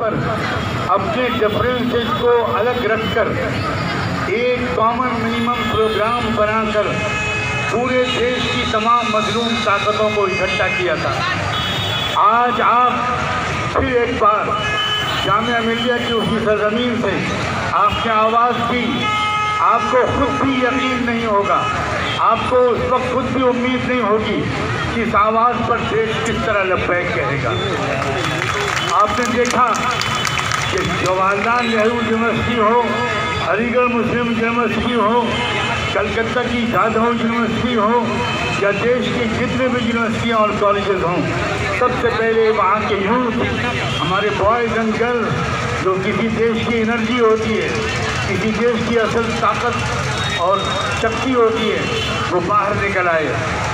पर अपने डिफरेंसेस को अलग रखकर एक कॉमन मिनिमम प्रोग्राम बनाकर पूरे देश की तमाम मजलूम ताकतों को इकट्ठा किया था। आज आप फिर एक बार जामिया मिलिया की उसी सरजमीन से आपने आवाज़ दी। आपको खुद भी यकीन नहीं होगा, आपको उस वक्त खुद भी उम्मीद नहीं होगी कि इस आवाज़ पर देश किस तरह लब्बैक कहेगा। आपने देखा कि जवाहरलाल नेहरू यूनिवर्सिटी हो, अलीगढ़ मुस्लिम यूनिवर्सिटी हो, कलकत्ता की जादव यूनिवर्सिटी हो या देश के जितने भी यूनिवर्सिटियाँ और कॉलेजेस हों, सबसे पहले वहाँ के यूथ, हमारे बॉयज़ एंड गर्ल्स जो किसी देश की एनर्जी होती है, किसी देश की असल ताकत और शक्ति होती है, वो बाहर निकल आए।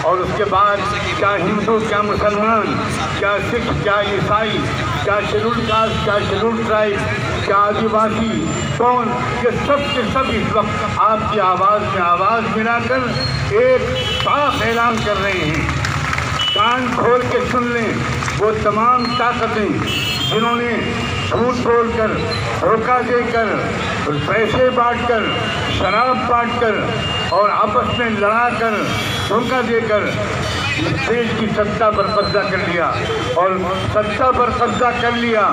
और उसके बाद क्या हिंदू, क्या मुसलमान, क्या सिख, क्या ईसाई, क्या शेड्यूल कास्ट, क्या शेड्यूल ट्राइब, क्या आदिवासी, कौन, ये सब के सब इस वक्त आपकी आवाज़ में आवाज़ मिलाकर एक साफ ऐलान कर रहे हैं। कान खोल के सुन लें, वो तमाम ताकतें जिन्होंने झूठ बोलकर, धोखा देकर, पैसे बांटकर, शराब बांटकर और आपस में लड़ाकर, धोखा देकर देश की सत्ता पर कब्जा कर लिया और सत्ता पर कब्जा कर लिया,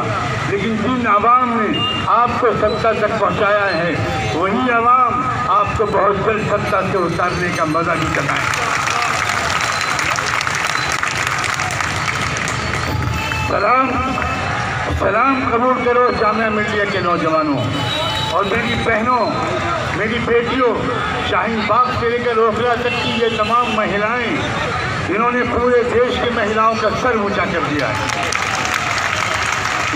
लेकिन जिन आवाम ने आपको सत्ता तक पहुंचाया है, वही आवाम आपको बहुत जल्द सत्ता से उतारने का मजा भी चलाए। सलाम कबूल करो जामिया मिलिया के नौजवानों और मेरी बहनों, मेरी बेटियों, शाहीन बाग से लेकर ओखला तक की ये तमाम महिलाएं, इन्होंने पूरे देश की महिलाओं का सर ऊंचा कर दिया है।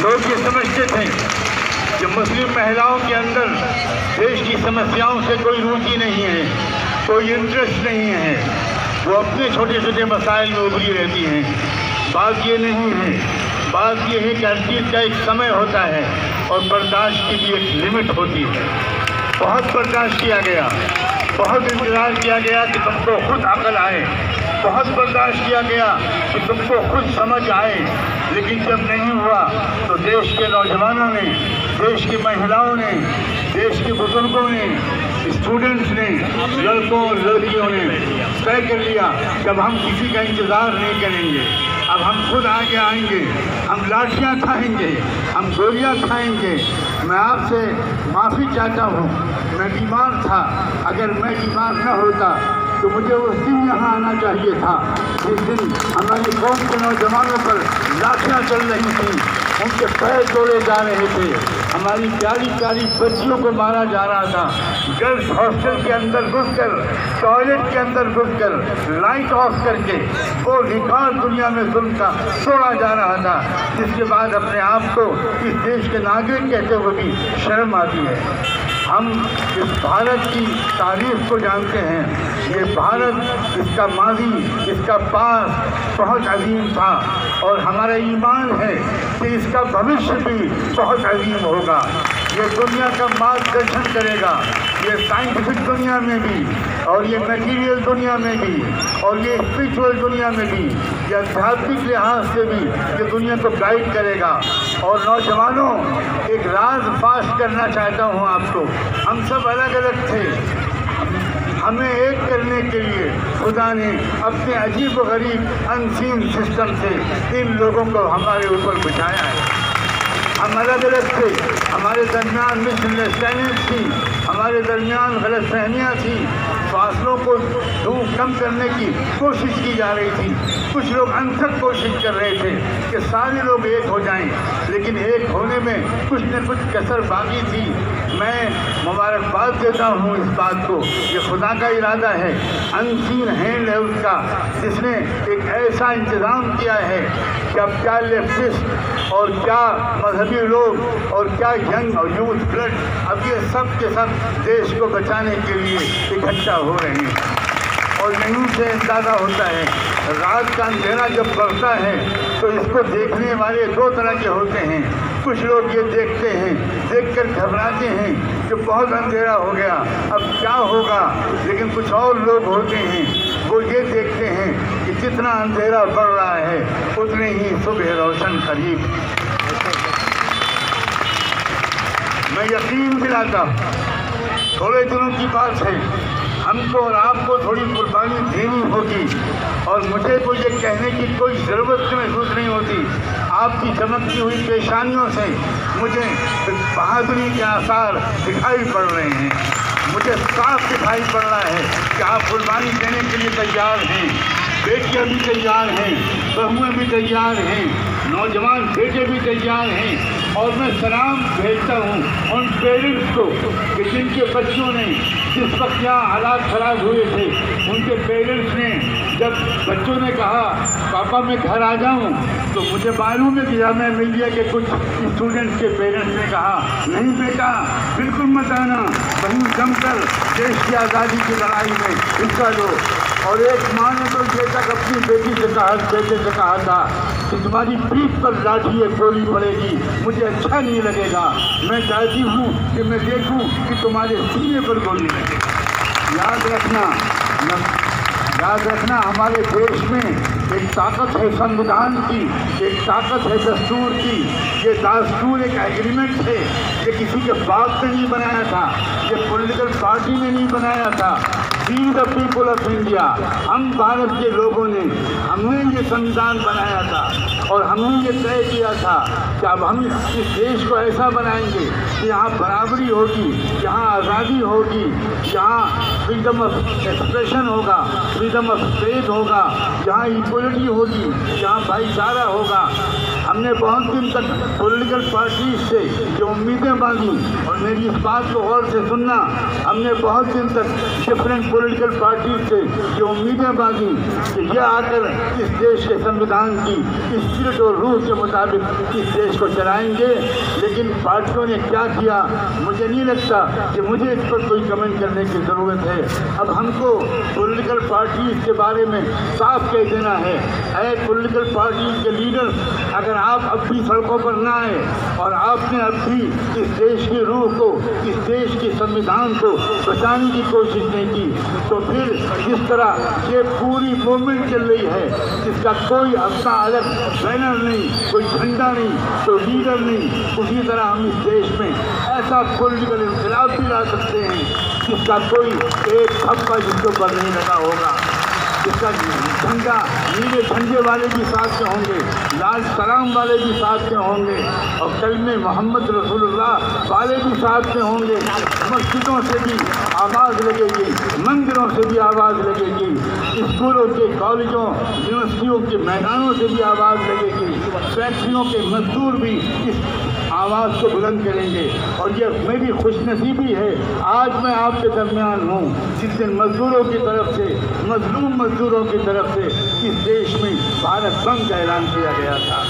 लोग ये समझते थे कि मुस्लिम महिलाओं के अंदर देश की समस्याओं से कोई रुचि नहीं है, कोई इंटरेस्ट नहीं है, वो अपने छोटे छोटे मसाइल में उभरी रहती हैं। बात ये नहीं है, बात ये है कि हर चीज़ का एक समय होता है और बर्दाश्त की भी एक लिमिट होती है। बहुत बर्दाश्त किया गया, बहुत इंतज़ार किया गया कि तुमको खुद अकल आए, बहुत बर्दाश्त किया गया कि तुमको खुद समझ आए, लेकिन जब नहीं हुआ तो देश के नौजवानों ने, देश की महिलाओं ने, देश के बुजुर्गों ने, स्टूडेंट्स ने, लड़कों और लड़कियों ने तय कर लिया कि अब हम किसी का इंतज़ार नहीं करेंगे, अब हम खुद आगे आएंगे, हम लाठियाँ खाएंगे, हम गोलियाँ खाएंगे। मैं आपसे माफ़ी चाहता हूँ, मैं बीमार था, अगर मैं बीमार न होता तो मुझे उस दिन यहाँ आना चाहिए था जिस दिन हमारी कौम के नौजवानों पर लाठियाँ चल रही थी, उनके पैर तोड़े जा रहे थे, हमारी प्यारी प्यारी बच्चियों को मारा जा रहा था, गर्ल्स हॉस्टल के अंदर घुसकर, टॉयलेट के अंदर घुसकर, लाइट ऑफ करके वो रिकॉर्ड दुनिया में जुल्म का तोड़ा जा रहा था, जिसके बाद अपने आप को इस देश के नागरिक कहते हुए भी शर्म आती है। हम इस भारत की तारीफ को जानते हैं, ये भारत, इसका माजी, इसका पास बहुत अजीम था और हमारा ईमान है कि इसका भविष्य भी बहुत अजीम होगा। ये दुनिया का मार्गदर्शन करेगा, ये साइंटिफिक दुनिया में भी और ये मटीरियल दुनिया में भी और ये स्पिरिचुअल दुनिया में भी, ये आध्यात्मिक लिहाज से भी ये दुनिया को गाइड करेगा। और नौजवानों, एक राज फाश करना चाहता हूँ आपको, हम सब अलग अलग थे, हमें एक करने के लिए खुदा ने अपने अजीब व गरीब अनसीन सिस्टम से इन लोगों को हमारे ऊपर बिठाया है। हम अलग अलग थे, हमारे दरमियान मिसअंडरस्टैंडिंग थी, हमारे दरमियान गलतफहमियाँ थी, फासलों को कम करने की कोशिश की जा रही थी। कुछ लोग अनथक कोशिश कर रहे थे कि सारे लोग एक हो जाएं, लेकिन एक होने में कुछ न कुछ कसर बाकी थी। मैं मुबारकबाद देता हूँ इस बात को, ये खुदा का इरादा है, अनसीन हैंड है उसका, जिसने एक ऐसा इंतज़ाम किया है कि अब क्या लेफ्टिस्ट और क्या मजहबी लोग और क्या यंग और यूथ ब्लड, अब ये सब के सब देश को बचाने के लिए इकट्ठा हो रहे हैं। और यहीं से अंदाज़ा होता है, रात का अंधेरा जब बढ़ता है तो इसको देखने वाले दो तरह के होते हैं। कुछ लोग ये देखते हैं, देखकर घबराते हैं कि बहुत अंधेरा हो गया, अब क्या होगा, लेकिन कुछ और लोग होते हैं वो ये देखते हैं कि जितना अंधेरा बढ़ रहा है उतने ही सुबह रोशन करीब। मैं यकीन दिलाता हूँ थोड़े दिनों की बात है, हमको और आपको थोड़ी कुर्बानी देनी होगी और मुझे को ये कहने की कोई ज़रूरत महसूस नहीं होती। आपकी चमकती हुई पेशानियों से मुझे बहादुरी के आसार दिखाई पड़ रहे हैं। मुझे साफ दिखाई पड़ रहा है कि आप कुर्बानी देने के लिए तैयार हैं। बेटियां भी तैयार हैं, बहुएं भी तैयार हैं, नौजवान बेटे भी तैयार हैं। और मैं सलाम भेजता हूँ उन पेरेंट्स को कि जिनके बच्चों ने जिस वक्त यहाँ हालात ख़राब हुए थे, उनके पेरेंट्स ने जब बच्चों ने कहा पापा मैं घर आ जाऊँ, तो मुझे मालूम है कि जामिया मिलिया के कुछ स्टूडेंट्स के पेरेंट्स ने कहा नहीं बेटा बिल्कुल मत आना, वहीं जमकर देश की आज़ादी की लड़ाई में हिस्सा लो। और एक माँ ने तो ये तक अपनी बेटे से कहा था कि तुम्हारी पीठ पर लाठी एक गोली पड़ेगी, मुझे अच्छा नहीं लगेगा, मैं चाहती हूँ कि मैं देखूँ कि तुम्हारे सीने पर गोली लगे। याद रखना हमारे देश में एक ताकत है संविधान की, एक ताकत है दस्तूर की। ये दस्तूर एक एग्रीमेंट है, ये किसी के बाप ने नहीं बनाया था, ये पॉलिटिकल पार्टी ने नहीं बनाया था। We the people of India, हम भारत के लोगों ने हमने ये संविधान बनाया था और हमने ये तय किया था कि अब हम इस देश को ऐसा बनाएंगे कि यहाँ बराबरी होगी, यहाँ आज़ादी होगी, यहाँ फ्रीडम ऑफ एक्सप्रेशन होगा, फ्रीडम ऑफ स्पेस होगा, यहाँ इक्वलिटी होगी, यहाँ भाईचारा होगा। हमने बहुत दिन तक पॉलिटिकल पार्टी से जो उम्मीदें मांगी, और मेरी इस बात को गौर से सुनना, हमने बहुत दिन तक डिफरेंट पॉलिटिकल पार्टी से जो उम्मीदें मांगी कि यह आकर इस देश के संविधान की स्पिरिट और रूह के मुताबिक इस देश को चलाएंगे। लेकिन पार्टियों ने क्या किया, मुझे नहीं लगता कि मुझे इस पर कोई कमेंट करने की ज़रूरत है। अब हमको पॉलिटिकल पार्टी के बारे में साफ कह देना है पॉलिटिकल पार्टी के लीडर्स, अगर आप अब भी सड़कों पर ना आए और आपने अब भी इस देश की रूह को, इस देश के संविधान को बचाने की कोशिश नहीं की, तो फिर जिस तरह ये पूरी मूवमेंट चल रही है, जिसका कोई अपना अलग बैनर नहीं, कोई झंडा नहीं, कोई लीडर नहीं, उसी तरह हम इस देश में ऐसा पॉलिटिकल इंकलाब भी ला सकते हैं जिसका कोई एक थप्पा जिसके ऊपर नहीं लगा होगा, जिसका झंडा नीले झंडे वाले भी साथ में होंगे, लाल सलाम वाले भी साथ में होंगे, और कलमे मोहम्मद रसूलुल्लाह वाले भी साथ में होंगे। मस्जिदों से भी आवाज़ लगेगी, मंदिरों से भी आवाज़ लगेगी, स्कूलों के, कॉलेजों, यूनिवर्सिटियों के मैदानों से भी आवाज़ लगेगी, फैक्ट्रियों के मजदूर भी इस आवाज़ को बुलंद करेंगे। और ये मेरी खुशनसीबी है, आज मैं आपके दरमियान हूँ जिस दिन मजदूरों की तरफ से, मजलूम मजदूरों की तरफ से इस देश में भारत बंद का ऐलान किया गया था।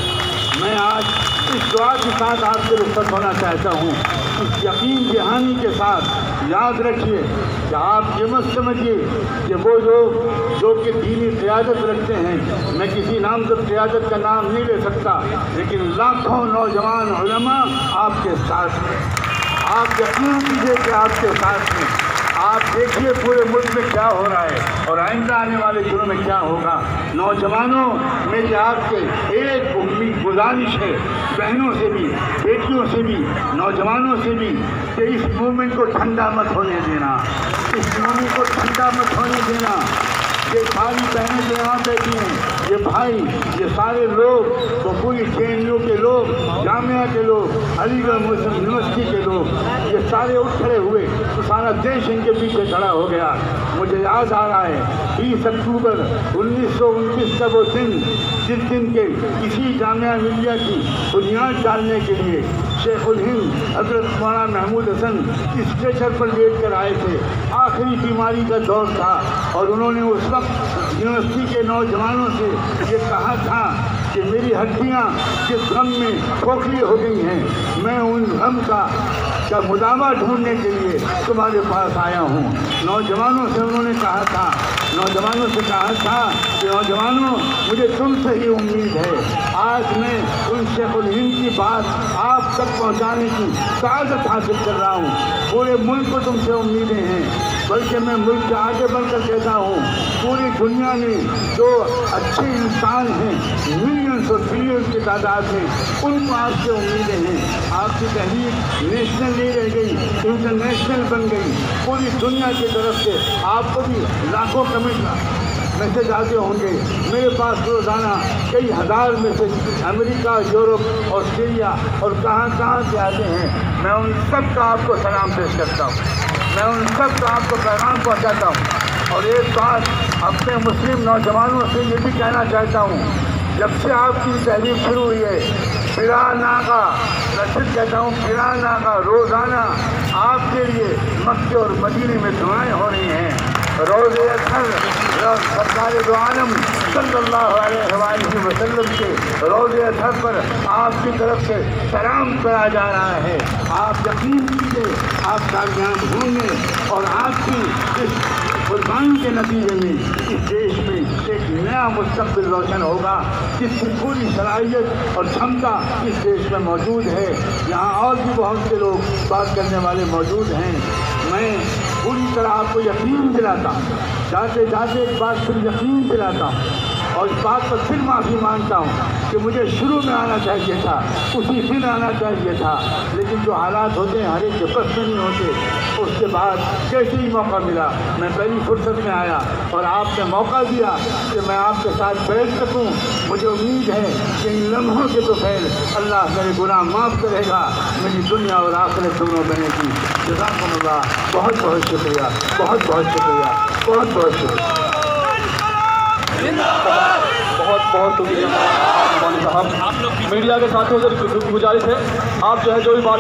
मैं आज इस दुआ के साथ आपसे रुखसत होना चाहता हूँ, इस यकीन दहानी के साथ याद रखिए कि आप ये मत समझिए कि वो लोग जो कि दीनी क़यादत रखते हैं, मैं किसी नामज़द क़यादत का नाम नहीं ले सकता, लेकिन लाखों नौजवान उलमा आपके साथ हैं। आप यकीन कीजिए कि आपके साथ हैं। आप देखिए पूरे मुल्क में क्या हो रहा है और आइंदा आने वाले दिनों में क्या होगा। नौजवानों, मेरी आपसे एक उम्मीद गुजारिश है, बहनों से भी, बेटियों से भी, नौजवानों से भी, कि इस मूवमेंट को ठंडा मत होने देना, इस मूवमेंट को ठंडा मत होने देना। ये सारी बहनें जो यहाँ बैठी हैं, ये भाई, ये सारे लोग, वो पूरी JNU के लोग, जामिया के लोग, अलीगढ़ मुस्लिम यूनिवर्सिटी के लोग, ये सारे उठ खड़े हुए तो सारा देश इनके पीछे खड़ा हो गया। मुझे याद आ रहा है 20 अक्टूबर 1929 का वो दिन, जिस दिन के इसी जामिया मिलिया की बुनियाद डालने के लिए शेखुल हिंद हज़रत मौलाना महमूद हसन स्ट्रेचर पर लेट कर आए थे। आखिरी बीमारी का दौर था और उन्होंने उस वक्त यूनिवर्सिटी के नौजवानों से ये कहा था कि मेरी हड्डियाँ जिस गम में खोखली हो गई हैं, मैं उन गम का मुदावा ढूंढने के लिए तुम्हारे पास आया हूँ। नौजवानों से उन्होंने कहा था, नौजवानों से कहा था कि नौजवानों, मुझे तुमसे ही उम्मीद है। आज मैं उन शेखुल हिंद की बात आप तक पहुँचाने की सादत हासिल कर रहा हूँ। पूरे मुल्क को तुमसे उम्मीदें हैं। बल्कि मैं मुल्क के आगे बढ़कर कहता हूँ, पूरी दुनिया में जो अच्छे इंसान हैं मिलियंस और बिलियंस की तादाद में, उनको आपसे उम्मीदें हैं। आपकी तहरीक नेशनल नहीं रह गई, इंटरनेशनल बन गई। पूरी दुनिया की तरफ से आपको भी लाखों कमेंट मैसेज आते होंगे। मेरे पास रोज़ाना कई हज़ार मैसेज अमेरिका, यूरोप, ऑस्ट्रेलिया और कहाँ से आते हैं। मैं उन सब का आपको सलाम पेश करता हूँ, मैं उन सब का आपको पैगाम पहुँचाता हूँ। और एक बात अपने मुस्लिम नौजवानों से ये भी कहना चाहता हूँ, जब से आपकी तहरीक शुरू हुई है, फिराना मैं फिर कहता हूँ, फिराना रोज़ाना आपके लिए मक्के और मदीने में दुआएं हो रही हैं। रोज़े अज़हर सरकार दो आलम सल्लल्लाहु अलैहि वसल्लम के रोज़े अज़हर पर आपकी तरफ से सलाम करा जा रहा है। आप यकीन कीजिए, आप कामयाब होंगे और आपकी इस कुर्बानी के नतीजे में इस देश में एक नया मुस्तक़बिल रोशन होगा, जिसकी पूरी सलाहियत और क्षमता इस देश में मौजूद है। यहाँ और भी बहुत से लोग बात करने वाले मौजूद हैं। मैं पूरी तरह आपको यकीन दिलाता हूँ, जाते जाते एक बार फिर यकीन दिलाता हूँ और इस बात पर फिर माफ़ी मांगता हूँ कि मुझे शुरू में आना चाहिए था, उसी दिन आना चाहिए था, लेकिन जो हालात होते हैं हर एक के बस में नहीं होते। उसके बाद जैसे ही मौका मिला मैं पहली फुर्सत में आया और आपने मौका दिया कि मैं आपके साथ बैठ सकूँ। मुझे उम्मीद है कि इन लम्हों के तो फैल अल्लाह मेरे गुनाह माफ़ करेगा, मेरी दुनिया और आखिरत दोनों बनेगी। जज़ाकुमुल्लाह, बहुत बहुत शुक्रिया, बहुत बहुत शुक्रिया, बहुत बहुत शुक्रिया, बहुत बहुत शुक्रिया साहब। मीडिया के साथियों से गुजारिश है, आप जो है जो भी बात